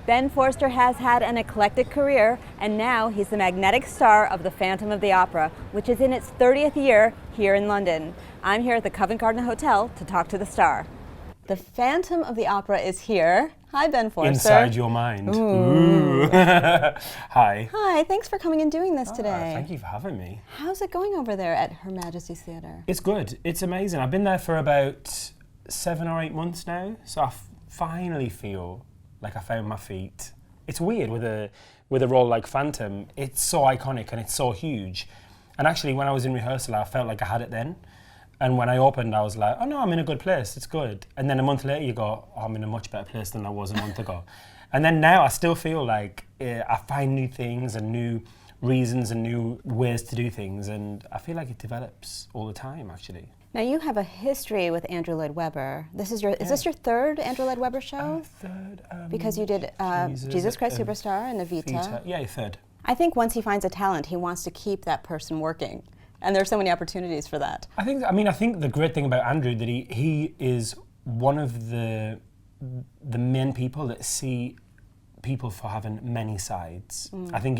Ben Forster has had an eclectic career, and now he's the magnetic star of the Phantom of the Opera, which is in its 30th year here in London. I'm here at the Covent Garden Hotel to talk to the star. The Phantom of the Opera is here. Hi, Ben Forster. Inside your mind. Ooh. Hi. Hi, thanks for coming and doing this today. Thank you for having me. How's it going over there at Her Majesty's Theatre? It's good. It's amazing. I've been there for about 7 or 8 months now, so I finally feel like I found my feet. It's weird with a role like Phantom. It's so iconic and it's so huge. And actually, when I was in rehearsal, I felt like I had it then. And when I opened, I was like, oh no, I'm in a good place, it's good. And then a month later you go, oh, I'm in a much better place than I was a month ago. And then now I still feel like I find new things and new reasons and new ways to do things. And I feel like it develops all the time, actually. Now you have a history with Andrew Lloyd Webber. Is this your third Andrew Lloyd Webber show? Third. Because you did Jesus Christ Superstar and Evita. Yeah, third. I think once he finds a talent, he wants to keep that person working. And there's so many opportunities for that. I think the great thing about Andrew that he is one of the main people that see people for having many sides. I think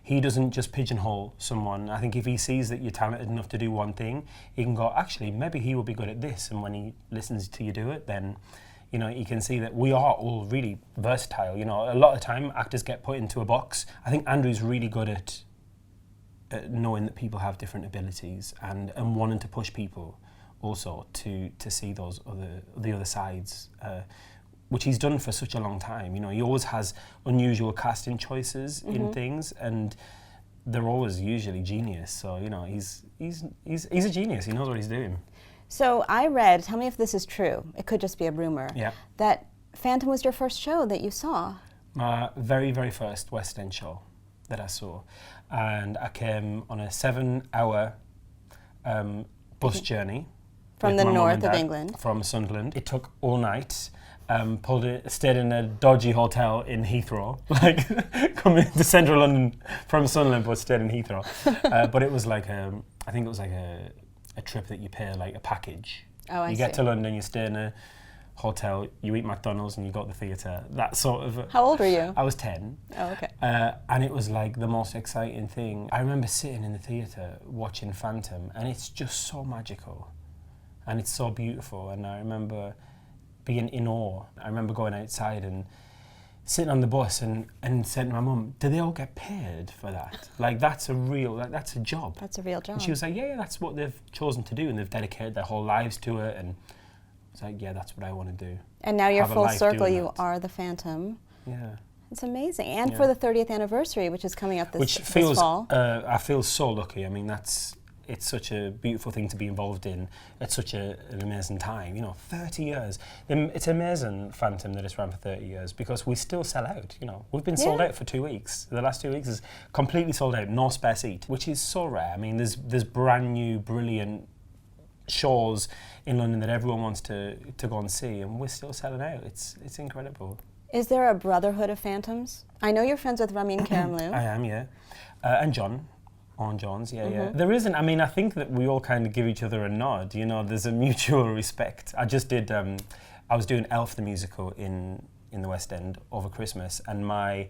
he doesn't just pigeonhole someone. I think if he sees that you're talented enough to do one thing, he can go, actually, maybe he will be good at this. And when he listens to you do it, then you can see that we are all really versatile. A lot of the time actors get put into a box. I think Andrew's really good at knowing that people have different abilities and wanting to push people also to see the other sides, which he's done for such a long time. He always has unusual casting choices in things, and they're always usually genius. So he's a genius. He knows what he's doing. So I read, tell me if this is true, it could just be a rumor, that Phantom was your first show that you saw. My very, very first West End show that I saw. And I came on a 7-hour bus journey. From the north of England? From Sunderland. It took all night. Stayed in a dodgy hotel in Heathrow. Coming to central London from Sunderland, but stayed in Heathrow. But it was like a trip that you pay, like a package. Oh, I see. You get to London, you stay in a hotel, you eat McDonald's and you go to the theatre. That sort of... How old were you? I was 10. Oh, okay. And it was like the most exciting thing. I remember sitting in the theatre watching Phantom, and it's just so magical. And it's so beautiful. And I remember being in awe. I remember going outside and sitting on the bus and saying to my mum, do they all get paid for that? That's a job. That's a real job. And she was like, yeah, that's what they've chosen to do, and they've dedicated their whole lives to it. And it's like, yeah, that's what I want to do. And now you're full circle, you are the Phantom. Yeah. It's amazing. And for the 30th anniversary, which is coming up this fall. I feel so lucky. I mean, it's such a beautiful thing to be involved in at such an amazing time. 30 years. It's amazing, Phantom, that it's ran for 30 years because we still sell out. We've been sold out for 2 weeks. The last 2 weeks is completely sold out, no spare seat, which is so rare. I mean, there's brand new, brilliant shows in London that everyone wants to go and see, and we're still selling out. It's incredible. Is there a brotherhood of Phantoms? I know you're friends with Ramin Karimloo. I am, yeah. And John. Owen Johns, yeah. There isn't, I think that we all kind of give each other a nod, there's a mutual respect. I just did, I was doing Elf the musical in the West End over Christmas, and my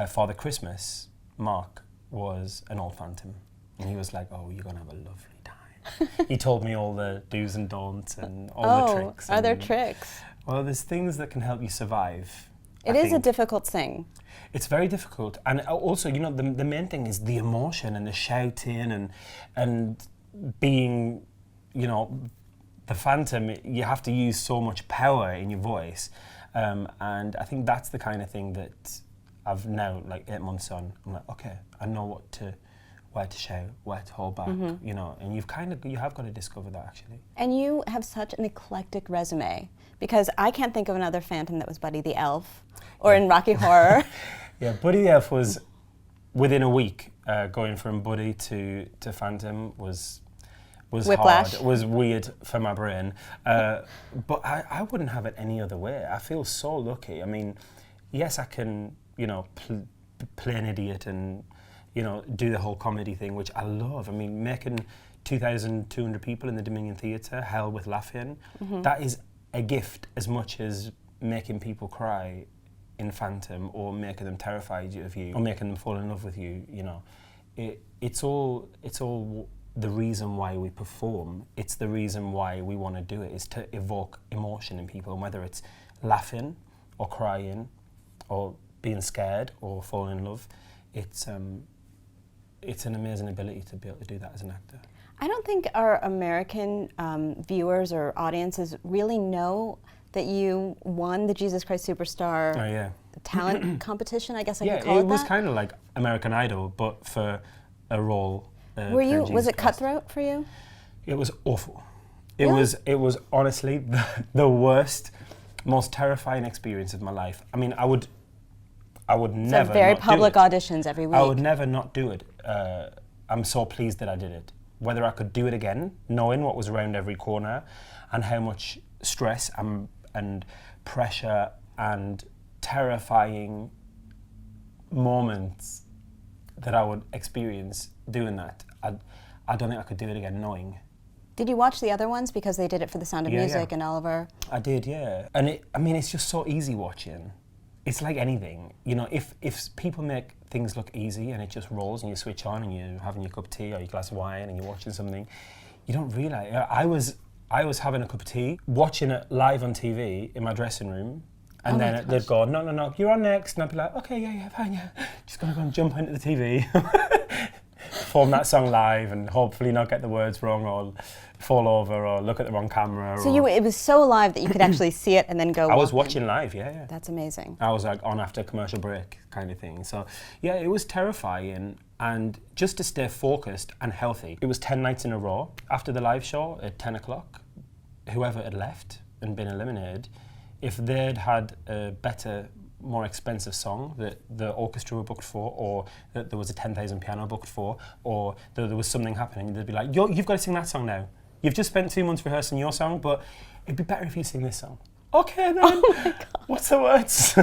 Father Christmas, Mark, was an old Phantom. And he was like, oh, you're going to have a lovely time. He told me all the do's and don'ts and all the tricks. Are there tricks? Well, there's things that can help you survive. It is a difficult thing. It's very difficult, and also, the main thing is the emotion and the shouting and being, the Phantom. You have to use so much power in your voice, and I think that's the kind of thing that I've now, 8 months on. I'm like, okay, I know where to shout, where to hold back, and you have got to discover that actually. And you have such an eclectic resume, because I can't think of another Phantom that was Buddy the Elf, or in Rocky Horror. Yeah, Buddy the Elf was within a week. Going from Buddy to Phantom was Whiplash. hard. It was weird for my brain, but I wouldn't have it any other way. I feel so lucky. I mean, yes, I can play an idiot and do the whole comedy thing, which I love. I mean, making 2,200 people in the Dominion Theatre, hell with laughing, that is a gift as much as making people cry in Phantom or making them terrified of you or making them fall in love with you, you know, it's all the reason why we perform. It's the reason why we want to do it, is to evoke emotion in people, and whether it's laughing or crying or being scared or falling in love, it's an amazing ability to be able to do that as an actor. I don't think our American viewers or audiences really know that you won the Jesus Christ Superstar talent competition, I guess I could call it that. Yeah, it was kind of like American Idol, but for a role. Was it cutthroat for you? It was awful. Really? It was honestly the worst, most terrifying experience of my life. I mean, I would never. Very not public do it. auditions every week. I would never not do it. I'm so pleased that I did it. Whether I could do it again, knowing what was around every corner, and how much stress and pressure and terrifying moments that I would experience doing that, I don't think I could do it again knowing. Did you watch the other ones because they did it for The Sound of Music and Oliver? I did, yeah. And it's just so easy watching. It's like anything, you know, if people make things look easy and it just rolls and you switch on and you're having your cup of tea or your glass of wine and you're watching something, you don't realise. I was having a cup of tea, watching it live on TV in my dressing room, and then they'd go, no, you're on next, and I'd be like, okay, yeah, fine, yeah. Just gonna go and jump into the TV, perform that song live, and hopefully not get the words wrong or fall over or look at the wrong camera. So it was so live that you could actually see it and then go. I was watching live, yeah. That's amazing. I was like on after commercial break kind of thing. So yeah, it was terrifying, and just to stay focused and healthy. It was 10 nights in a row. After the live show at 10 o'clock, whoever had left and been eliminated, if they'd had a better, more expensive song that the orchestra were booked for, or that there was a 10,000 piano booked for, or that there was something happening, they'd be like, you've got to sing that song now. You've just spent 2 months rehearsing your song, but it'd be better if you sing this song. Okay then, oh my God. What's the words?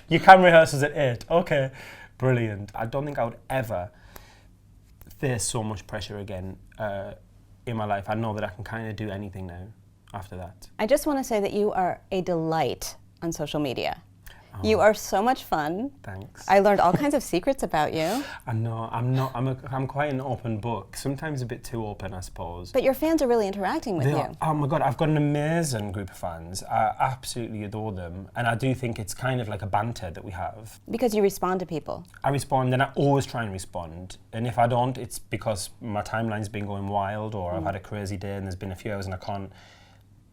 You can rehearsals at 8, okay, brilliant. I don't think I would ever face so much pressure again in my life. I know that I can kind of do anything now after that. I just want to say that you are a delight on social media. You are so much fun. Thanks. I learned all kinds of secrets about you. I know, I'm not. I'm quite an open book. Sometimes a bit too open, I suppose. But your fans are really interacting with you. Oh my God, I've got an amazing group of fans. I absolutely adore them. And I do think it's kind of like a banter that we have. Because you respond to people. I respond, and I always try and respond. And if I don't, it's because my timeline's been going wild, or I've had a crazy day and there's been a few hours and I can't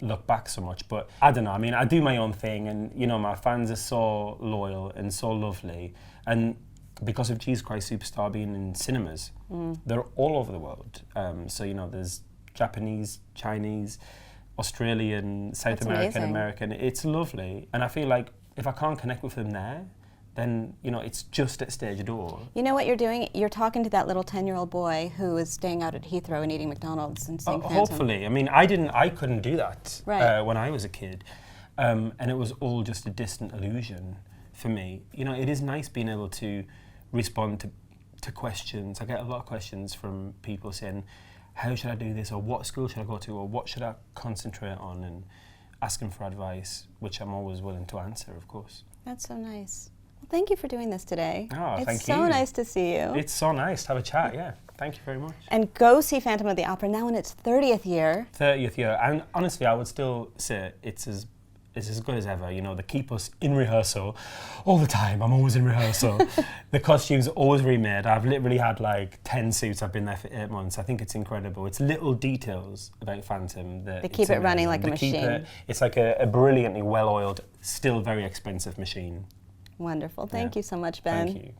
look back so much. But I don't know, I mean, I do my own thing, and you know, my fans are so loyal and so lovely, and because of Jesus Christ Superstar being in cinemas, they're all over the world. So you know, there's Japanese, Chinese, Australian, South American, American. It's lovely, and I feel like if I can't connect with them there, then, you know, it's just at stage door. You know what you're doing? You're talking to that little 10-year-old boy who is staying out at Heathrow and eating McDonald's and seeing Phantom. Hopefully. I mean, I couldn't do that right. When I was a kid. And it was all just a distant illusion for me. You know, it is nice being able to respond to questions. I get a lot of questions from people saying, how should I do this? Or what school should I go to? Or what should I concentrate on? And asking for advice, which I'm always willing to answer, of course. That's so nice. Thank you for doing this today. Oh, thank you. It's so nice to see you. It's so nice to have a chat, yeah. Thank you very much. And go see Phantom of the Opera now in its 30th year. 30th year. And honestly, I would still say it's as good as ever. You know, they keep us in rehearsal all the time. I'm always in rehearsal. The costumes are always remade. I've literally had like 10 suits. I've been there for 8 months. I think it's incredible. It's little details about Phantom that they keep it running like a machine. It's like a brilliantly well-oiled, still very expensive machine. Wonderful. Thank you so much, Ben. Thank you.